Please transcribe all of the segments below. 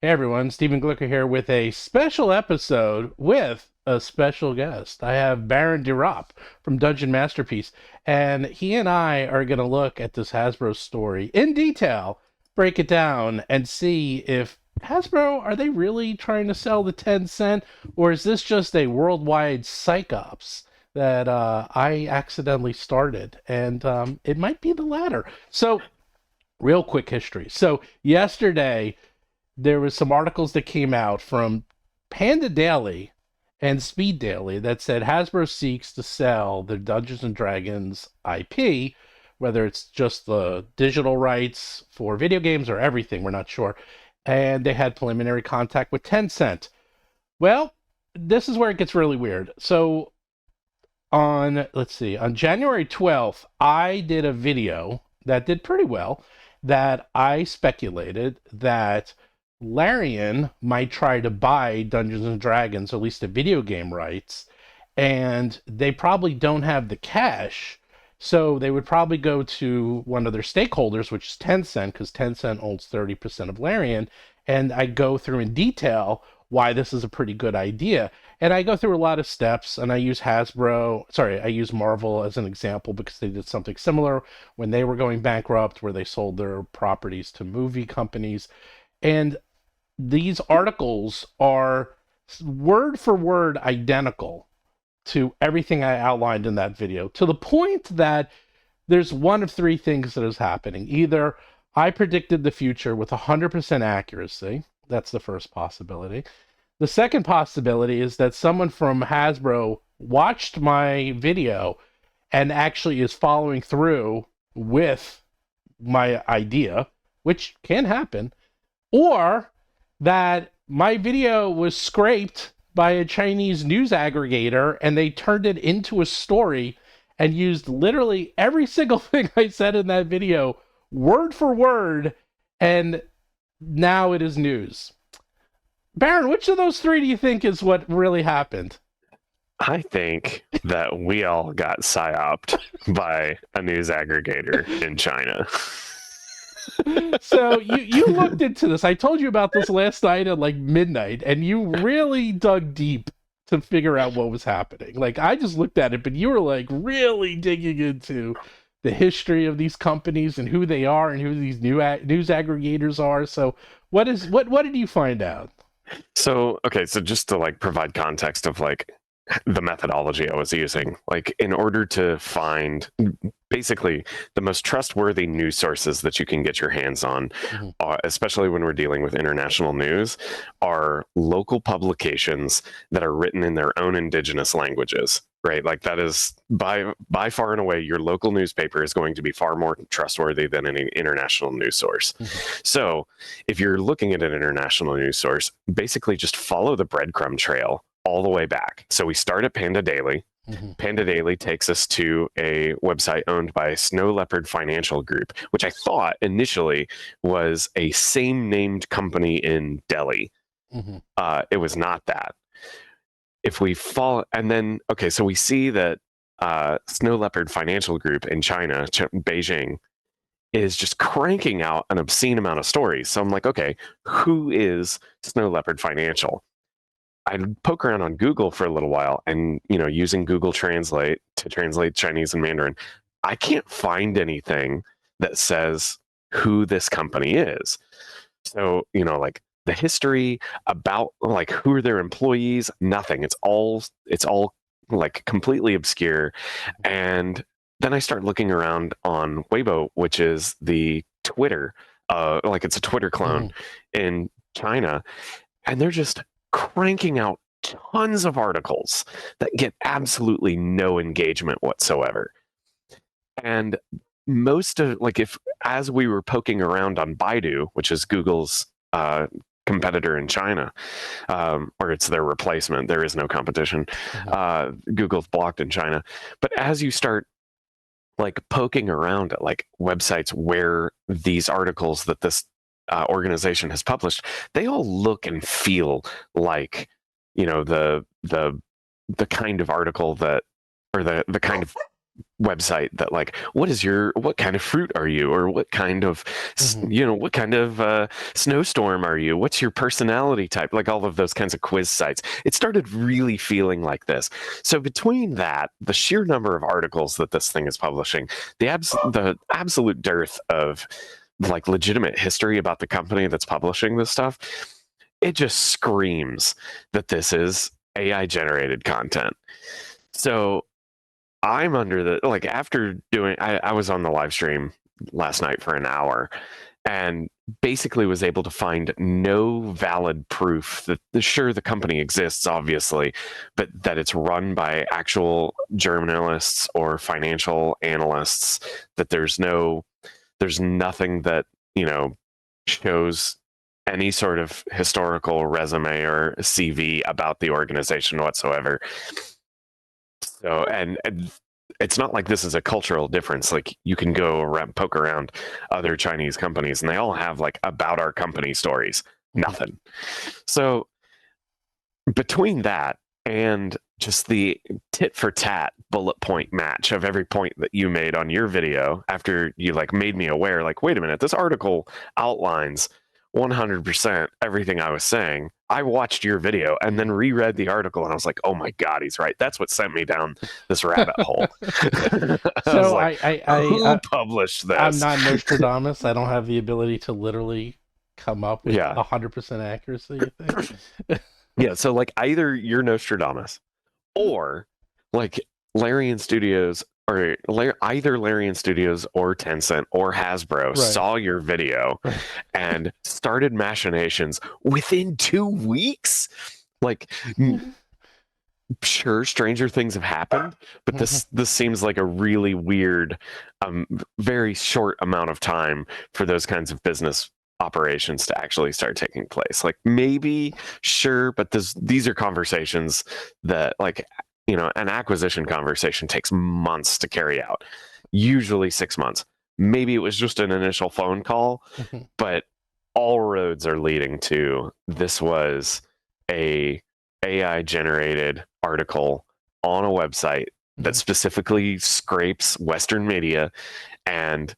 Hey everyone, Stephen Glicker here with a special episode with a special guest. I have Baron de Ropp from Dungeon Masterpiece, and he and I are going to look at this Hasbro story in detail, break it down, and see if Hasbro, are they really trying to sell the Tencent, or is this just a worldwide psyops that I accidentally started? And it might be the latter. So, real quick history. So, yesterday, there was some articles that came out from Panda Daily and Speed Daily that said Hasbro seeks to sell their Dungeons and Dragons IP, whether it's just the digital rights for video games or everything, we're not sure. And they had preliminary contact with Tencent. Well, this is where it gets really weird. So on January 12th, I did a video that did pretty well that I speculated that Larian might try to buy Dungeons and Dragons, at least the video game rights, and they probably don't have the cash, so they would probably go to one of their stakeholders, which is Tencent, because Tencent owns 30% of Larian, and I go through in detail why this is a pretty good idea. And I go through a lot of steps, and I use I use Marvel as an example because they did something similar when they were going bankrupt, where they sold their properties to movie companies. And these articles are word for word identical to everything I outlined in that video, to the point that there's one of three things that is happening. Either I predicted the future with 100% accuracy. That's the first possibility. The second possibility is that someone from Hasbro watched my video and actually is following through with my idea, which can happen. Or that my video was scraped by a Chinese news aggregator and they turned it into a story and used literally every single thing I said in that video, word for word, and now it is news. Baron, which of those three do you think is what really happened? I think that we all got psyoped by a news aggregator in China. So you looked into this. I told you about this last night at like midnight, and you really dug deep to figure out what was happening. Like, I just looked at it, but you were like really digging into the history of these companies and who they are and who these news aggregators are. So what did you find out? So just to like provide context of like the methodology I was using, like in order to find basically the most trustworthy news sources that you can get your hands on, Mm-hmm. especially when we're dealing with international news, are local publications that are written in their own indigenous languages, right? Like that is by far and away, your local newspaper is going to be far more trustworthy than any international news source. Mm-hmm. So if you're looking at an international news source, basically just follow the breadcrumb trail all the way back. So we start at Panda Daily. Mm-hmm. Panda Daily takes us to a website owned by Snow Leopard Financial Group, which I thought initially was a same named company in Delhi. Mm-hmm. It was not that. If we fall, and then, so we see that Snow Leopard Financial Group in China, Beijing, is just cranking out an obscene amount of stories. So I'm like, okay, who is Snow Leopard Financial? I'd poke around on Google for a little while and, using Google Translate to translate Chinese and Mandarin, I can't find anything that says who this company is. So, like the history about like who are their employees, nothing. It's all like completely obscure. And then I start looking around on Weibo, which is the Twitter, like it's a Twitter clone in China, and they're just cranking out tons of articles that get absolutely no engagement whatsoever. And most of if as we were poking around on Baidu, which is Google's competitor in China, or it's their replacement, there is no competition. Google's blocked in China. But as you start like poking around at like websites where these articles that this organization has published, they all look and feel like the kind of article that, or the kind of website that like, what kind of fruit are you, or what kind of Hmm. what kind of snowstorm are you, what's your personality type, like all of those kinds of quiz sites. It started really feeling like this. So between that, the sheer number of articles that this thing is publishing, the absolute dearth of like legitimate history about the company that's publishing this stuff, it just screams that this is AI generated content. So I'm under the like after doing I was on the live stream last night for an hour and basically was able to find no valid proof that sure the company exists obviously, but that it's run by actual journalists or financial analysts, that there's nothing that, shows any sort of historical resume or CV about the organization whatsoever. So, and it's not like this is a cultural difference. Like you can go around, poke around other Chinese companies, and they all have like about our company stories. Nothing. So between that and just the tit for tat bullet point match of every point that you made on your video after you like made me aware, like, wait a minute, this article outlines 100% everything I was saying. I watched your video and then reread the article and I was like, oh my God, he's right. That's what sent me down this rabbit hole. I was So like, who published I'm this? not Nostradamus. I don't have the ability to literally come up with Yeah. 100% accuracy, you think? Yeah. So like either you're Nostradamus or like Larian Studios or either Larian Studios or Tencent or Hasbro Right. saw your video and started machinations within 2 weeks. Like, sure, stranger things have happened, but this seems like a really weird, very short amount of time for those kinds of business operations to actually start taking place. Like maybe sure, but these are conversations that like an acquisition conversation takes months to carry out, usually 6 months. Maybe it was just an initial phone call, but all roads are leading to this was a AI generated article on a website that specifically scrapes Western media, and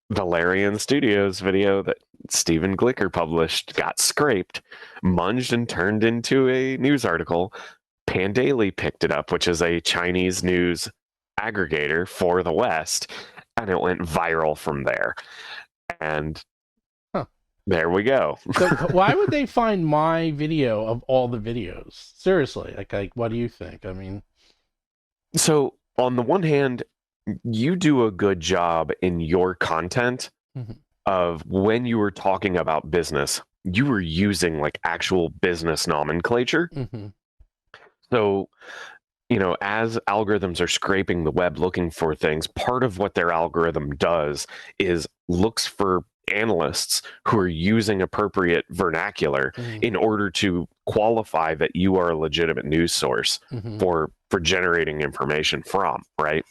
the Larian Studios video that Stephen Glicker published got scraped, munged, and turned into a news article. Pandaily picked it up, which is a Chinese news aggregator for the West, and it went viral from there. And there we go. So why would they find my video of all the videos? Seriously, like what do you think? I mean, so on the one hand, you do a good job in your content of when you were talking about business, you were using like actual business nomenclature. So, as algorithms are scraping the web looking for things, part of what their algorithm does is looks for analysts who are using appropriate vernacular in order to qualify that you are a legitimate news source for generating information from, right?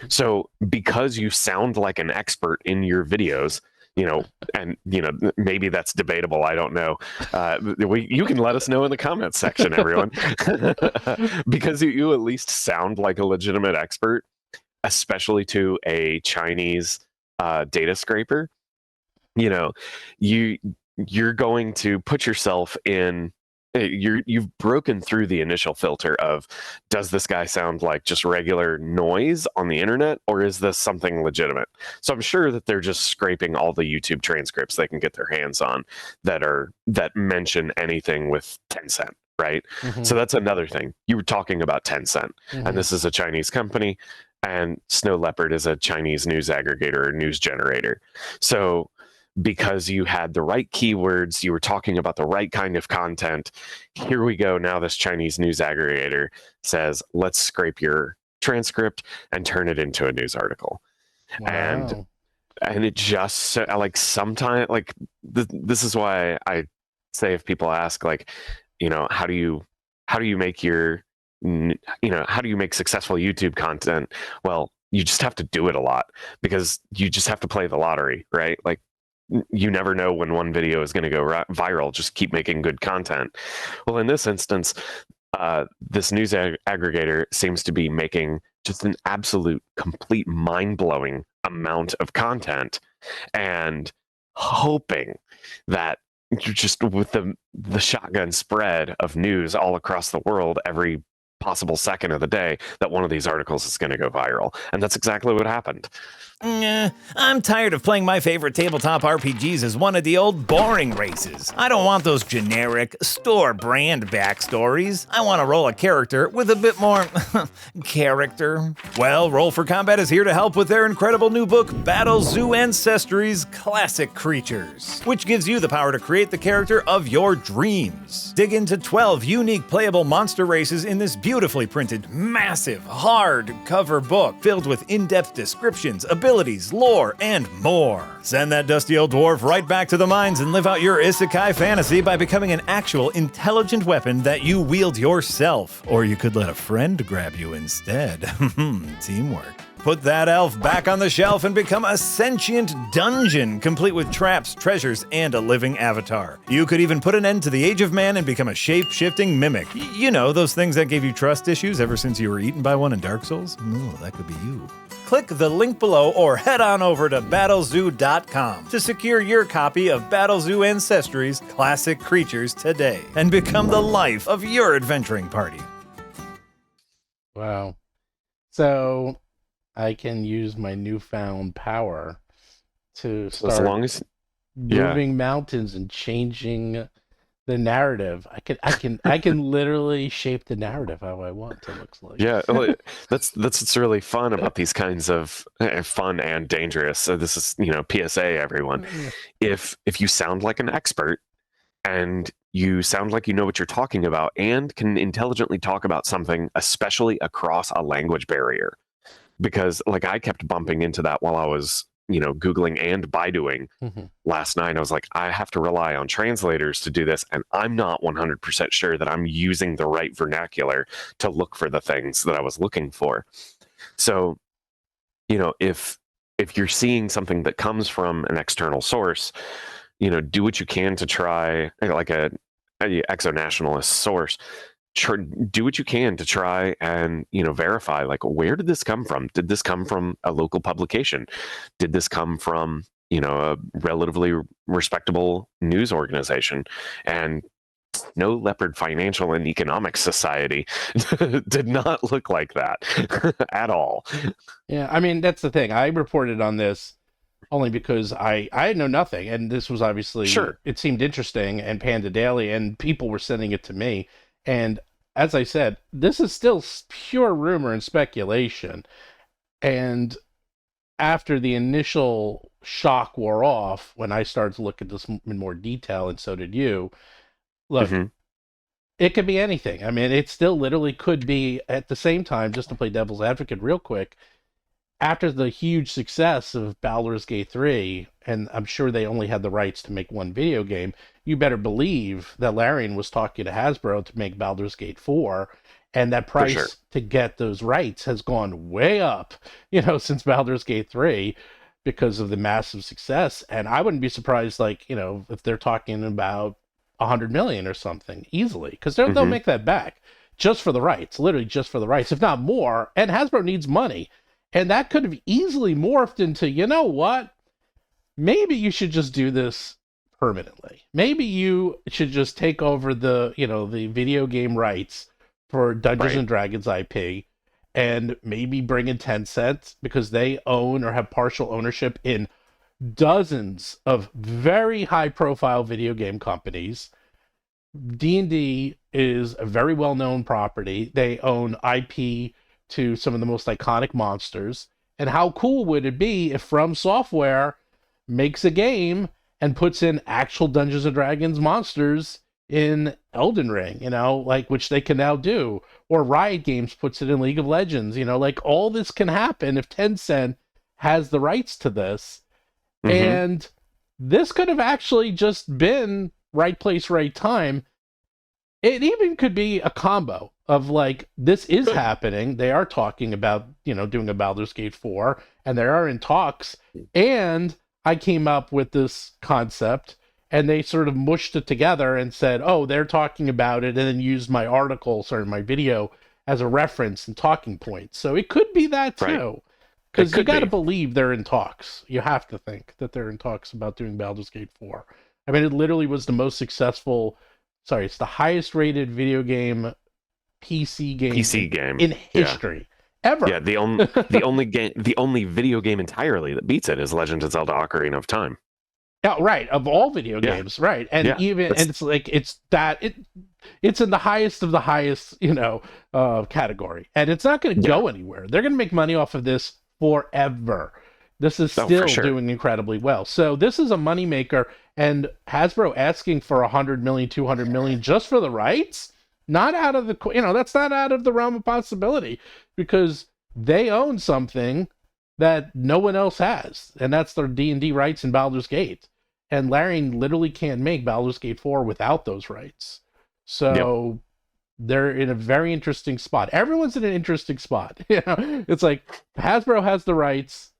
So because you sound like an expert in your videos, and maybe that's debatable, I don't know, you can let us know in the comments section, everyone. Because you at least sound like a legitimate expert, especially to a Chinese data scraper. You're going to put yourself in, you've broken through the initial filter of, does this guy sound like just regular noise on the internet, or is this something legitimate? So I'm sure that they're just scraping all the YouTube transcripts they can get their hands on that mention anything with Tencent, right? So that's another thing. You were talking about Tencent, and this is a Chinese company, and Snow Leopard is a Chinese news aggregator or news generator. So because you had the right keywords, you were talking about the right kind of content. Here we go. Now this Chinese news aggregator says, let's scrape your transcript and turn it into a news article. Wow. And it just like sometimes like this is why I say, if people ask like, how do you make how do you make successful YouTube content? Well, you just have to do it a lot, because you just have to play the lottery, right? Like, you never know when one video is going to go viral. Just keep making good content. Well, in this instance, this news aggregator seems to be making just an absolute, complete, mind-blowing amount of content, and hoping that just with the shotgun spread of news all across the world every possible second of the day, that one of these articles is going to go viral. And that's exactly what happened. I'm tired of playing my favorite tabletop RPGs as one of the old boring races. I don't want those generic, store-brand backstories. I want to roll a character with a bit more character. Well, Roll for Combat is here to help with their incredible new book, Battle Zoo Ancestry's Classic Creatures, which gives you the power to create the character of your dreams. Dig into 12 unique playable monster races in this beautifully printed, massive, hard-cover book filled with in-depth descriptions, abilities, lore, and more. Send that dusty old dwarf right back to the mines and live out your isekai fantasy by becoming an actual intelligent weapon that you wield yourself. Or you could let a friend grab you instead. Teamwork. Put that elf back on the shelf and become a sentient dungeon, complete with traps, treasures, and a living avatar. You could even put an end to the age of man and become a shape-shifting mimic. You know, those things that gave you trust issues ever since you were eaten by one in Dark Souls? Ooh, that could be you. Click the link below or head on over to battlezoo.com to secure your copy of Battle Zoo Ancestry's Classic Creatures today and become the life of your adventuring party. Wow. So I can use my newfound power to So as start long as moving mountains and changing the narrative. I can literally shape the narrative how I want. It looks like. yeah, well, that's what's really fun about these kinds of fun and dangerous. So this is, PSA, everyone. If you sound like an expert and you sound like you know what you're talking about and can intelligently talk about something, especially across a language barrier, because like I kept bumping into that while I was Googling and Baiduing last night. I was like, I have to rely on translators to do this, and I'm not 100% sure that I'm using the right vernacular to look for the things that I was looking for. So, if you're seeing something that comes from an external source, do what you can to try, like a exo-nationalist source, do what you can to try and verify, like, where did this come from? Did this come from a local publication? Did this come from a relatively respectable news organization? And Snow Leopard Financial and Economic Society did not look like that at all. Yeah, I mean, that's the thing. I reported on this only because I know nothing, and this was obviously, Sure. It seemed interesting, and Panda Daily, and people were sending it to me. And as I said, this is still pure rumor and speculation. And after the initial shock wore off, when I started to look at this in more detail, and so did you, look, it could be anything. I mean, it still literally could be, at the same time, just to play devil's advocate real quick, after the huge success of Baldur's Gate 3, and I'm sure they only had the rights to make one video game, you better believe that Larian was talking to Hasbro to make Baldur's Gate 4, and that price to get those rights has gone way up, since Baldur's Gate 3, because of the massive success. And I wouldn't be surprised, if they're talking about 100 million or something, easily, because they'll make that back just for the rights, literally just for the rights, if not more. And Hasbro needs money. And that could have easily morphed into, what? Maybe you should just do this permanently. Maybe you should just take over the video game rights for Dungeons and Dragons IP, and maybe bring in Tencent, because they own or have partial ownership in dozens of very high-profile video game companies. D&D is a very well-known property. They own IP to some of the most iconic monsters. And how cool would it be if From Software makes a game and puts in actual Dungeons and Dragons monsters in Elden Ring, which they can now do, or Riot Games puts it in League of Legends, all this can happen if Tencent has the rights to this. And this could have actually just been right place, right time. It even could be a combo of, this is happening. They are talking about, doing a Baldur's Gate 4, and they are in talks. And I came up with this concept, and they sort of mushed it together and said, oh, they're talking about it, and then used my article, my video, as a reference and talking point. So it could be that Right. too. Because you could got to be. believe they're in talks. You have to think that they're in talks about doing Baldur's Gate 4. I mean, it literally was the most successful. Sorry, it's the highest rated video game, PC game in history ever. Yeah, the only video game entirely that beats it is Legend of Zelda: Ocarina of Time. Yeah, right. Of all video Yeah. games, right? And Yeah, even that's- and it's like it's in the highest of the highest, category, and it's not going to go anywhere. They're going to make money off of this forever. This is Oh, still for sure. doing incredibly well. So this is a moneymaker, and Hasbro asking for 100 million, 200 million just for the rights, not out of the that's not out of the realm of possibility, because they own something that no one else has, and that's their D&D rights in Baldur's Gate. And Larian literally can't make Baldur's Gate 4 without those rights. So they're in a very interesting spot. Everyone's in an interesting spot. It's like Hasbro has the rights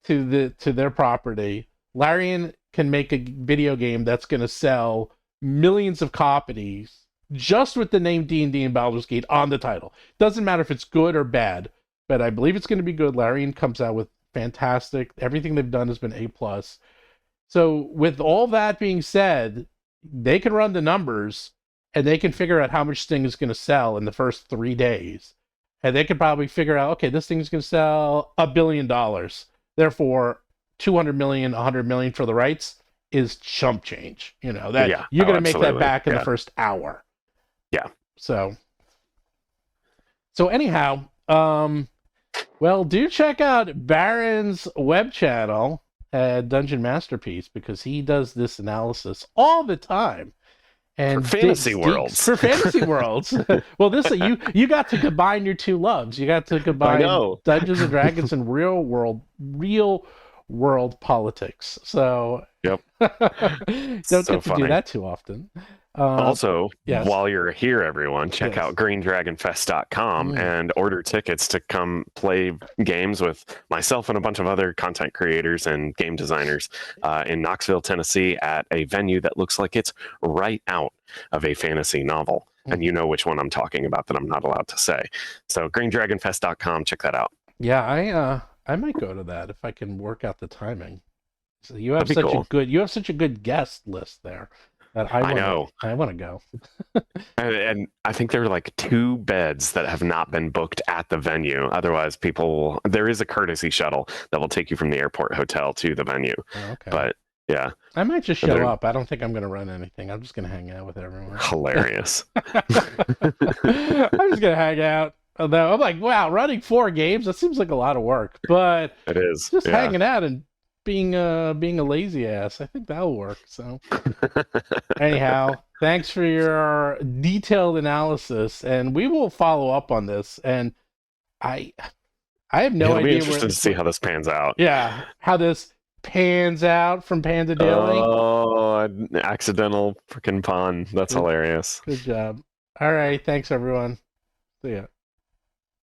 to their property. Larian can make a video game that's going to sell millions of copies just with the name D&D and Baldur's Gate on the title. Doesn't matter if it's good or bad, but I believe it's going to be good. Larian comes out with fantastic. Everything they've done has been A+. So with all that being said, they can run the numbers and they can figure out how much thing is going to sell in the first 3 days. And they can probably figure out, okay, this thing is going to sell $1 billion. Therefore, 200 million, 100 million for the rights is chump change. You're going to make that back in the first hour. Yeah. So anyhow, well, do check out Baron's web channel at Dungeon Masterpiece, because he does this analysis all the time. And for fantasy worlds. For fantasy worlds. Well, this you got to combine your two loves. You got to combine Dungeons and Dragons and real world politics. So Yep. don't So get to funny. do that too often. Also, yes. while you're here, everyone, check Yes. out greendragonfest.com and order tickets to come play games with myself and a bunch of other content creators and game designers in Knoxville, Tennessee, at a venue that looks like it's right out of a fantasy novel. And you know which one I'm talking about that I'm not allowed to say. So greendragonfest.com, check that out. Yeah, I might go to that if I can work out the timing. So you have such a good guest list there. That I want to go. And I think there are like 2 beds that have not been booked at the venue. Otherwise, there is a courtesy shuttle that will take you from the airport hotel to the venue. Oh, okay. But yeah, I might just show up. I don't think I'm going to run anything. I'm just going to hang out with everyone. Hilarious. I'm just going to hang out. Although I'm like, wow, running 4 games, that seems like a lot of work. But it is. Just hanging out and being a lazy ass, I think that'll work. So anyhow, thanks for your detailed analysis, and we will follow up on this. And I have no idea. It'll be interesting to see how this pans out. Yeah, how this pans out from Panda Daily. Oh, an accidental freaking pun. That's hilarious. Good job. All right, thanks everyone. See ya.